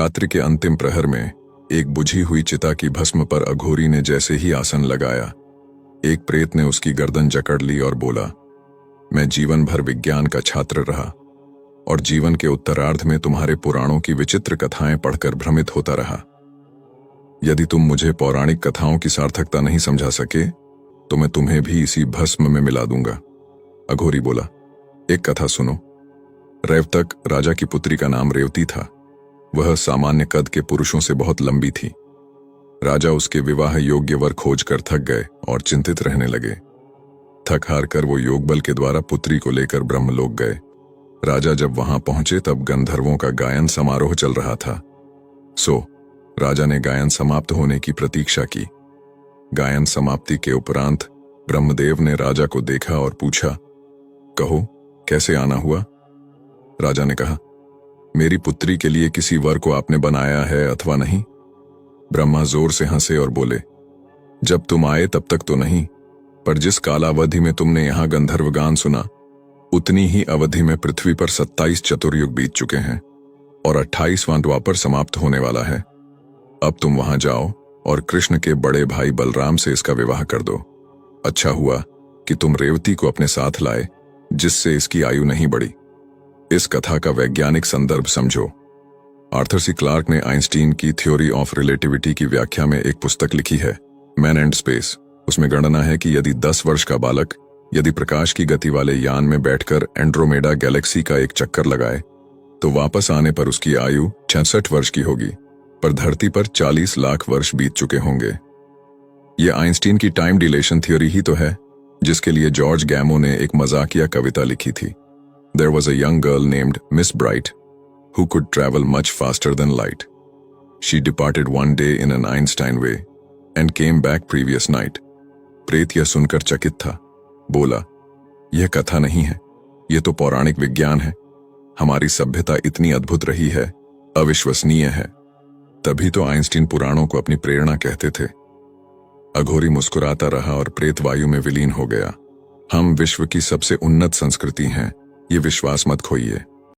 रात्रि के अंतिम प्रहर में एक बुझी हुई चिता की भस्म पर अघोरी ने जैसे ही आसन लगाया, एक प्रेत ने उसकी गर्दन जकड़ ली और बोला, मैं जीवन भर विज्ञान का छात्र रहा और जीवन के उत्तरार्ध में तुम्हारे पुराणों की विचित्र कथाएं पढ़कर भ्रमित होता रहा। यदि तुम मुझे पौराणिक कथाओं की सार्थकता नहीं समझा सके तो मैं तुम्हें भी इसी भस्म में मिला दूंगा। अघोरी बोला, एक कथा सुनो। रेवतक राजा की पुत्री का नाम रेवती था। वह सामान्य कद के पुरुषों से बहुत लंबी थी। राजा उसके विवाह योग्य वर खोजकर थक गए और चिंतित रहने लगे। थक हार कर वो योगबल के द्वारा पुत्री को लेकर ब्रह्मलोक गए। राजा जब वहां पहुंचे तब गंधर्वों का गायन समारोह चल रहा था। राजा ने गायन समाप्त होने की प्रतीक्षा की। गायन समाप्ति के उपरांत ब्रह्मदेव ने राजा को देखा और पूछा, कहो कैसे आना हुआ? राजा ने कहा, मेरी पुत्री के लिए किसी वर को आपने बनाया है अथवा नहीं? ब्रह्मा जोर से हंसे और बोले, जब तुम आए तब तक तो नहीं, पर जिस कालावधि में तुमने यहां गंधर्व गान सुना उतनी ही अवधि में पृथ्वी पर 27 चतुर्युग बीत चुके हैं और 28वां द्वापर समाप्त होने वाला है। अब तुम वहां जाओ और कृष्ण के बड़े भाई बलराम से इसका विवाह कर दो। अच्छा हुआ कि तुम रेवती को अपने साथ लाए, जिससे इसकी आयु नहीं बढ़ी। इस कथा का वैज्ञानिक संदर्भ समझो। आर्थर सी क्लार्क ने आइंस्टीन की थ्योरी ऑफ रिलेटिविटी की व्याख्या में एक पुस्तक लिखी है, मैन एंड स्पेस। उसमें गणना है कि यदि 10 वर्ष का बालक यदि प्रकाश की गति वाले यान में बैठकर एंड्रोमेडा गैलेक्सी का एक चक्कर लगाए तो वापस आने पर उसकी आयु 66 वर्ष की होगी, पर धरती पर 40 लाख वर्ष बीत चुके होंगे। ये आइंस्टीन की टाइम डिलेशन थ्योरी ही तो है, जिसके लिए जॉर्ज गैमो ने एक मजाकिया कविता लिखी थी। There was a young girl named Miss Bright who could travel much faster than light. She departed one day in an Einstein way and came back previous night. प्रेत यह सुनकर चकित था, बोला, यह कथा नहीं है, यह तो पौराणिक विज्ञान है। हमारी सभ्यता इतनी अद्भुत रही है, अविश्वसनीय है। तभी तो आइंस्टीन पुराणों को अपनी प्रेरणा कहते थे। अघोरी मुस्कुराता रहा और प्रेत वायु में विलीन हो गया। हम विश्व की सबसे उन्नत संस्कृति हैं, ये विश्वास मत खोइए।